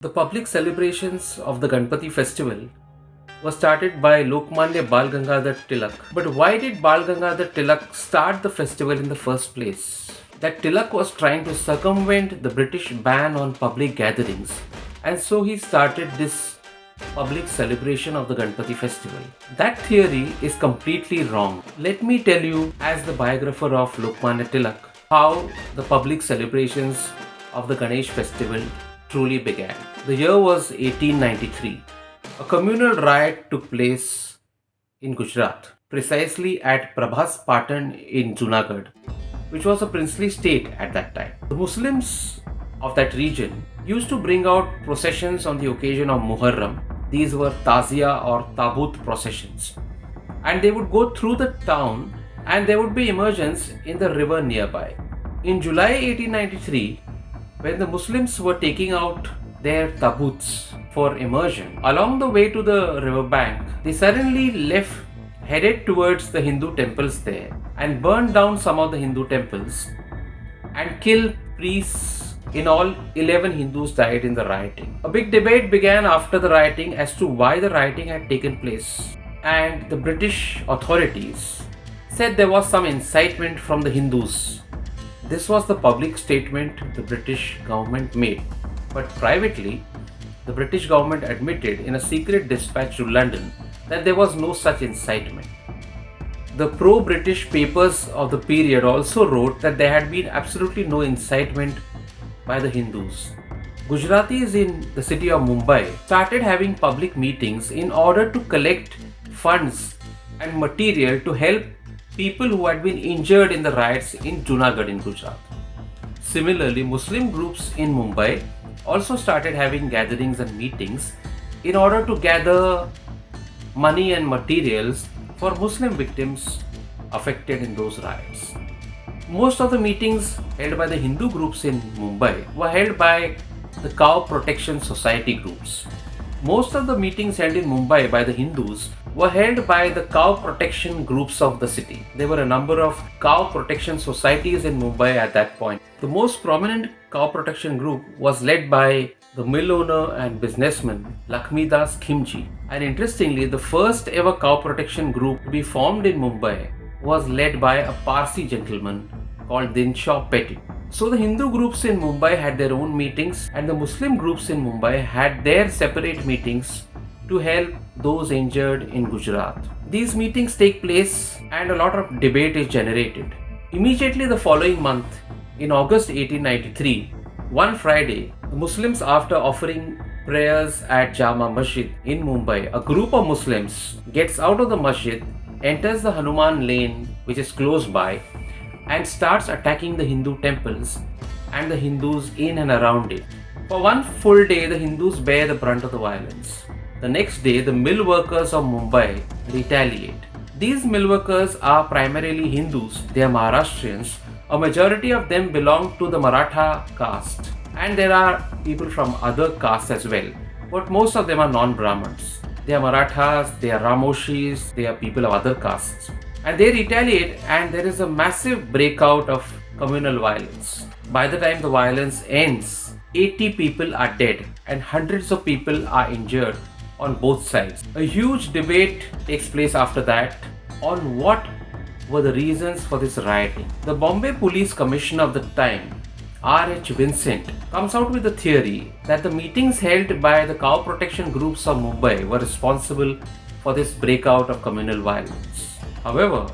The public celebrations of the Ganpati festival were started by Lokmanya Bal Gangadhar Tilak. But why did Bal Gangadhar Tilak start the festival in the first place? That Tilak was trying to circumvent the British ban on public gatherings, and so he started this public celebration of the Ganpati festival. That theory is completely wrong. Let me tell you, as the biographer of Lokmanya Tilak, how the public celebrations of the Ganesh festival truly began. The year was 1893. A communal riot took place in Gujarat, precisely at Prabhas Patan in Junagadh, which was a princely state at that time. The Muslims of that region used to bring out processions on the occasion of Muharram. These were Tazia or Tabut processions. And they would go through the town and there would be immersions in the river nearby. In July 1893, when the Muslims were taking out their tabuts for immersion, along the way to the riverbank, they suddenly headed towards the Hindu temples there and burned down some of the Hindu temples and killed priests. In all, 11 Hindus died in the rioting. A big debate began after the rioting as to why the rioting had taken place, and the British authorities said there was some incitement from the Hindus. This was the public statement the British government made, but privately, the British government admitted in a secret dispatch to London that there was no such incitement. The pro-British papers of the period also wrote that there had been absolutely no incitement by the Hindus. Gujaratis in the city of Mumbai started having public meetings in order to collect funds and material to help people who had been injured in the riots in Junagadh in Gujarat. Similarly, Muslim groups in Mumbai also started having gatherings and meetings in order to gather money and materials for Muslim victims affected in those riots. Most of the meetings held by the Hindu groups in Mumbai were held by the Cow Protection Society groups. Most of the meetings held in Mumbai by the Hindus were held by the cow protection groups of the city. There were a number of cow protection societies in Mumbai at that point. The most prominent cow protection group was led by the mill owner and businessman Lakshmidas Khimji. And interestingly, the first ever cow protection group to be formed in Mumbai was led by a Parsi gentleman called Dinshaw Pettit. So the Hindu groups in Mumbai had their own meetings and the Muslim groups in Mumbai had their separate meetings to help those injured in Gujarat. These meetings take place and a lot of debate is generated. Immediately the following month, in August 1893, one Friday, the Muslims, after offering prayers at Jama Masjid in Mumbai, a group of Muslims gets out of the masjid, enters the Hanuman lane which is close by, and starts attacking the Hindu temples and the Hindus in and around it. For one full day, the Hindus bear the brunt of the violence. The next day, the mill workers of Mumbai retaliate. These mill workers are primarily Hindus, they are Maharashtrians. A majority of them belong to the Maratha caste, and there are people from other castes as well, but most of them are non-Brahmins. They are Marathas, they are Ramoshis, they are people of other castes. And they retaliate and there is a massive breakout of communal violence. By the time the violence ends, 80 people are dead and hundreds of people are injured on both sides. A huge debate takes place after that on what were the reasons for this rioting. The Bombay Police Commissioner of the time, R.H. Vincent, comes out with the theory that the meetings held by the cow protection groups of Mumbai were responsible for this breakout of communal violence. However,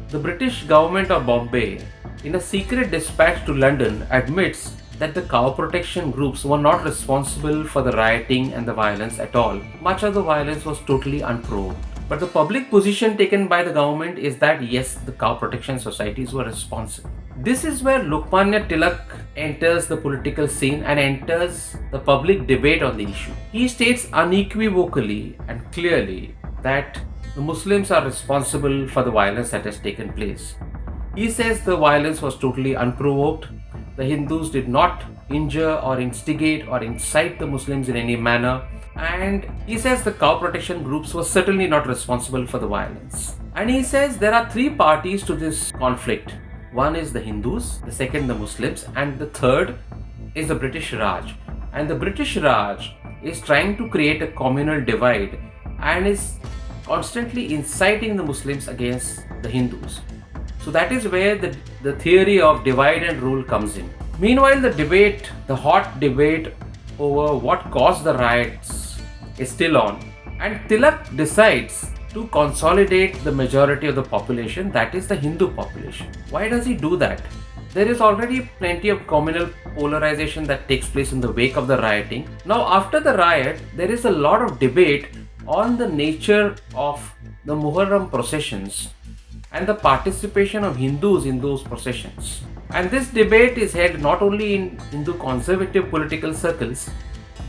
the British government of Bombay, in a secret dispatch to London, admits that the cow protection groups were not responsible for the rioting and the violence at all. Much of the violence was totally unprovoked. But the public position taken by the government is that yes, the cow protection societies were responsible. This is where Lokmanya Tilak enters the political scene and enters the public debate on the issue. He states unequivocally and clearly that the Muslims are responsible for the violence that has taken place. He says the violence was totally unprovoked. The Hindus did not injure or instigate or incite the Muslims in any manner. And he says the cow protection groups were certainly not responsible for the violence. And he says there are three parties to this conflict. One is the Hindus, the second the Muslims, and the third is the British Raj. And the British Raj is trying to create a communal divide and is constantly inciting the Muslims against the Hindus. So that is where the theory of divide and rule comes in. Meanwhile, the hot debate over what caused the riots is still on, and Tilak decides to consolidate the majority of the population, that is the Hindu population. Why does he do that? There is already plenty of communal polarization that takes place in the wake of the rioting. Now, after the riot, there is a lot of debate on the nature of the Muharram processions and the participation of Hindus in those processions. And this debate is held not only in Hindu conservative political circles,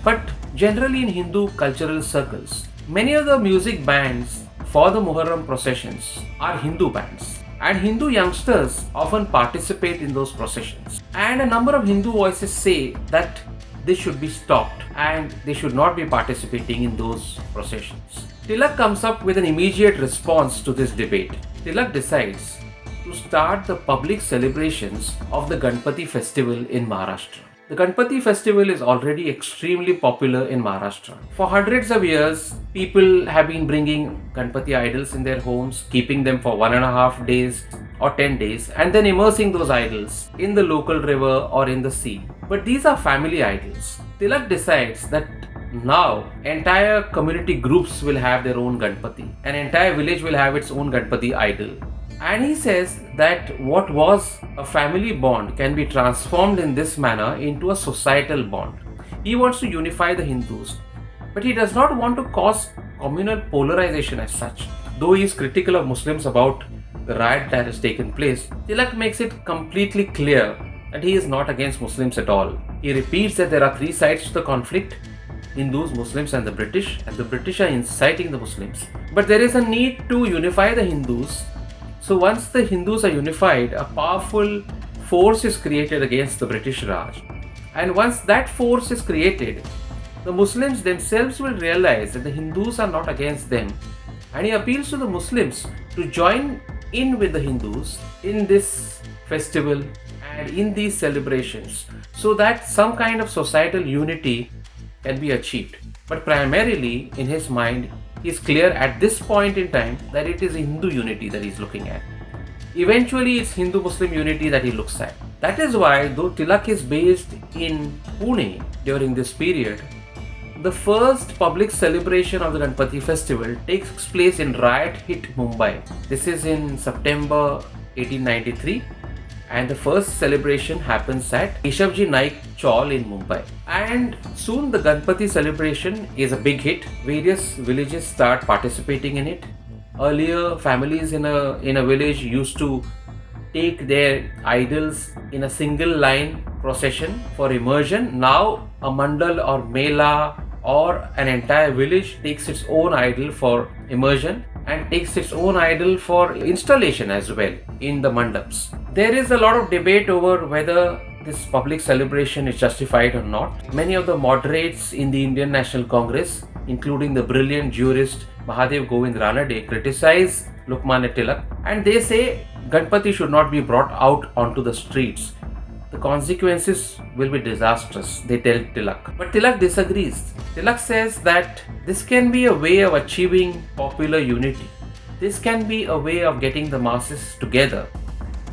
but generally in Hindu cultural circles. Many of the music bands for the Muharram processions are Hindu bands, and Hindu youngsters often participate in those processions. And a number of Hindu voices say that this should be stopped and they should not be participating in those processions. Tilak comes up with an immediate response to this debate. Tilak decides to start the public celebrations of the Ganpati festival in Maharashtra. The Ganpati festival is already extremely popular in Maharashtra. For hundreds of years, people have been bringing Ganpati idols in their homes, keeping them for 1.5 days or 10 days, and then immersing those idols in the local river or in the sea. But these are family idols. Tilak decides that now entire community groups will have their own Ganpati. An entire village will have its own Ganpati idol. And he says that what was a family bond can be transformed in this manner into a societal bond. He wants to unify the Hindus, but he does not want to cause communal polarization as such. Though he is critical of Muslims about the riot that has taken place, Tilak makes it completely clear that he is not against Muslims at all. He repeats that there are three sides to the conflict: Hindus, Muslims and the British are inciting the Muslims. But there is a need to unify the Hindus. So once the Hindus are unified, a powerful force is created against the British Raj. And once that force is created, the Muslims themselves will realize that the Hindus are not against them. And he appeals to the Muslims to join in with the Hindus in this festival and in these celebrations, so that some kind of societal unity can be achieved. But primarily, in his mind, he is clear at this point in time that it is Hindu unity that he is looking at. Eventually, it's Hindu-Muslim unity that he looks at. That is why, though Tilak is based in Pune during this period, the first public celebration of the Ganpati festival takes place in riot-hit Mumbai. This is in September 1893. And the first celebration happens at Shivaji Naik Chawl in Mumbai. And soon the Ganpati celebration is a big hit. Various villages start participating in it. Earlier, families in a village used to take their idols in a single line procession for immersion. Now a mandal or mela or an entire village takes its own idol for immersion and takes its own idol for installation as well in the mandaps. There is a lot of debate over whether this public celebration is justified or not. Many of the moderates in the Indian National Congress, including the brilliant jurist Mahadev Govind Ranade, criticize Lokmanya Tilak, and they say Ganpati should not be brought out onto the streets. The consequences will be disastrous, they tell Tilak. But Tilak disagrees. Tilak says that this can be a way of achieving popular unity. This can be a way of getting the masses together.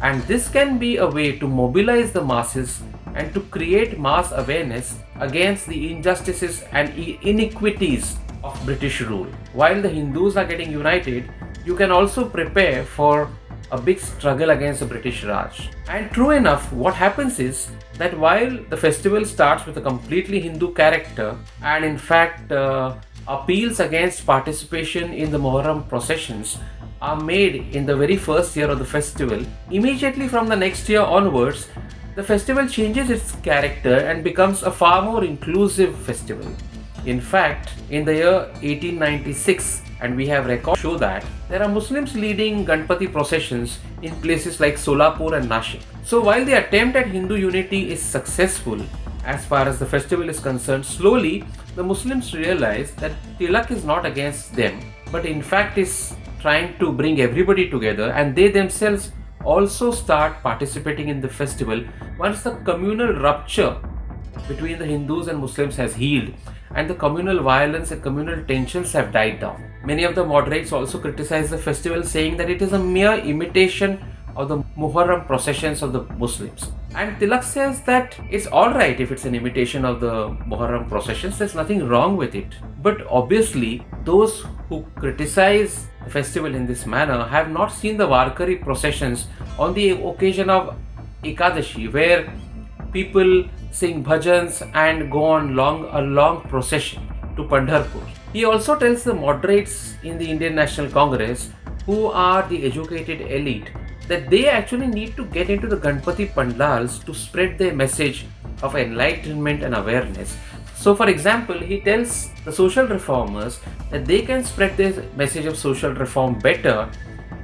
And this can be a way to mobilize the masses and to create mass awareness against the injustices and inequities of British rule. While the Hindus are getting united, you can also prepare for a big struggle against the British Raj. And true enough, what happens is that while the festival starts with a completely Hindu character and in fact appeals against participation in the Muharram processions are made in the very first year of the festival, immediately from the next year onwards, the festival changes its character and becomes a far more inclusive festival. In fact, in the year 1896, and we have records show that there are Muslims leading Ganpati processions in places like Solapur and Nashik. So while the attempt at Hindu unity is successful as far as the festival is concerned, slowly the Muslims realize that Tilak is not against them, but in fact is trying to bring everybody together, and they themselves also start participating in the festival once the communal rupture between the Hindus and Muslims has healed and the communal violence and communal tensions have died down. Many of the moderates also criticize the festival, saying that it is a mere imitation of the Muharram processions of the Muslims. And Tilak says that it's alright if it's an imitation of the Muharram processions, there's nothing wrong with it. But obviously, those who criticize the festival in this manner have not seen the Warkari processions on the occasion of Ekadashi, where people sing bhajans and go on a long procession to Pandharpur. He also tells the moderates in the Indian National Congress, who are the educated elite, that they actually need to get into the Ganpati pandals to spread their message of enlightenment and awareness. So, for example, he tells the social reformers that they can spread their message of social reform better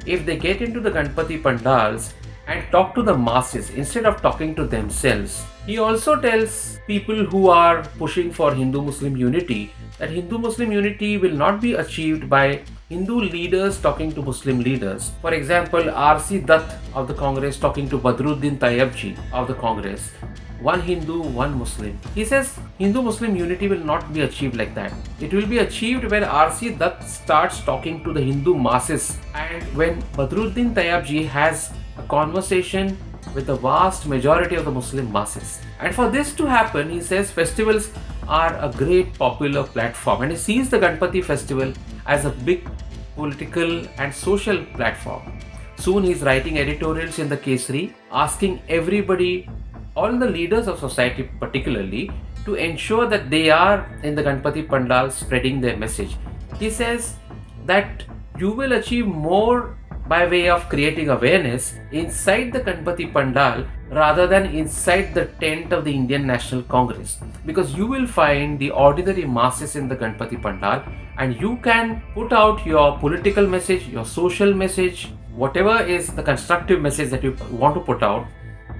if they get into the Ganpati pandals and talk to the masses instead of talking to themselves. He also tells people who are pushing for Hindu-Muslim unity that Hindu-Muslim unity will not be achieved by Hindu leaders talking to Muslim leaders. For example, R.C. Dutt of the Congress talking to Badruddin Tayyabji of the Congress. One Hindu, one Muslim. He says Hindu-Muslim unity will not be achieved like that. It will be achieved when R.C. Dutt starts talking to the Hindu masses and when Badruddin Tayyabji has a conversation with the vast majority of the Muslim masses. And for this to happen, he says festivals are a great popular platform, and he sees the Ganpati festival as a big political and social platform. Soon he's writing editorials in the Kesari asking everybody, all the leaders of society particularly, to ensure that they are in the Ganpati Pandal spreading their message. He says that you will achieve more by way of creating awareness inside the Ganpati Pandal rather than inside the tent of the Indian National Congress, because you will find the ordinary masses in the Ganpati Pandal and you can put out your political message, your social message, whatever is the constructive message that you want to put out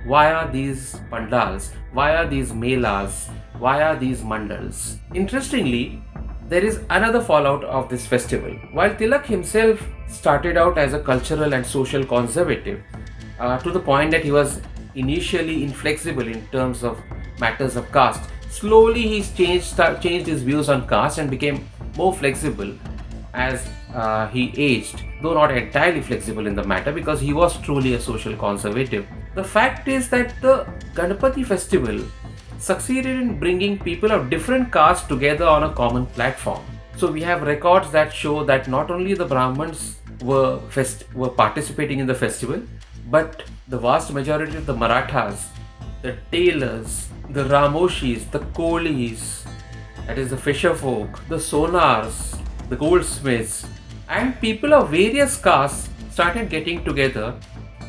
via these pandals, via these melas, via these mandals. Interestingly, there is another fallout of this festival. While Tilak himself started out as a cultural and social conservative, to the point that he was initially inflexible in terms of matters of caste, slowly he changed his views on caste and became more flexible as he aged, though not entirely flexible in the matter because he was truly a social conservative. The fact is that the Ganpati festival succeeded in bringing people of different castes together on a common platform. So we have records that show that not only the Brahmins were participating in the festival, but the vast majority of the Marathas, the tailors, the Ramoshis, the Kolis, that is the fisher folk, the Sonars, the goldsmiths, and people of various castes started getting together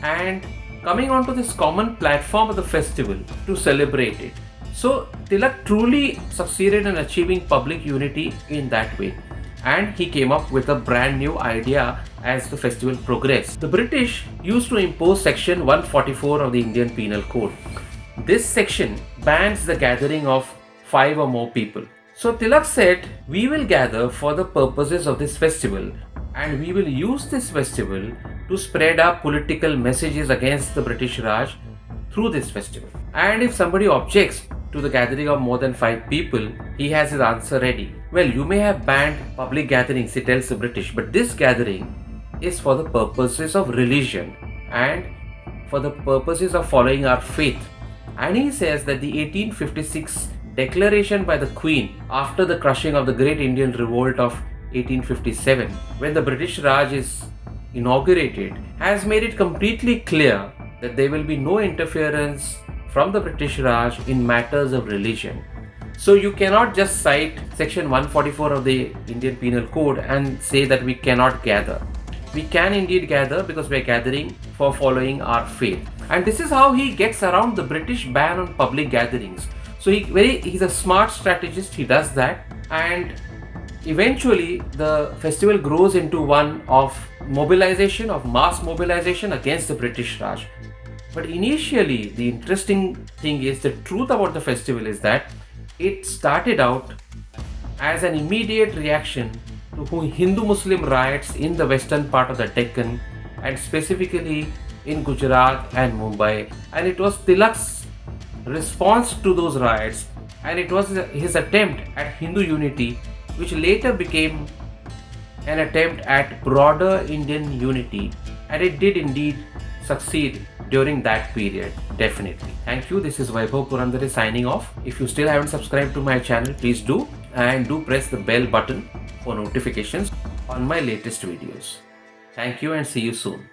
and coming onto this common platform of the festival to celebrate it. So Tilak truly succeeded in achieving public unity in that way, and he came up with a brand new idea as the festival progressed. The British used to impose section 144 of the Indian Penal Code. This section bans the gathering of 5 or more people. So Tilak said, we will gather for the purposes of this festival and we will use this festival to spread our political messages against the British Raj through this festival. And if somebody objects to the gathering of more than 5 people, he has his answer ready. Well, you may have banned public gatherings, he tells the British, but this gathering is for the purposes of religion and for the purposes of following our faith. And he says that the 1856 declaration by the Queen after the crushing of the Great Indian Revolt of 1857, when the British Raj is inaugurated, has made it completely clear that there will be no interference from the British Raj in matters of religion. So you cannot just cite section 144 of the Indian Penal Code and say that we cannot gather. We can indeed gather because we are gathering for following our faith. And this is how he gets around the British ban on public gatherings. So he's a smart strategist, he does that, and eventually the festival grows into one of mobilization, of mass mobilization against the British Raj. But initially, the interesting thing is, the truth about the festival is that it started out as an immediate reaction to Hindu-Muslim riots in the western part of the Deccan and specifically in Gujarat and Mumbai. And it was Tilak's response to those riots and it was his attempt at Hindu unity which later became an attempt at broader Indian unity, and it did indeed succeed during that period, definitely. Thank you. This is Vaibhav Purandare signing off. If you still haven't subscribed to my channel, please do, and do press the bell button for notifications on my latest videos. Thank you and see you soon.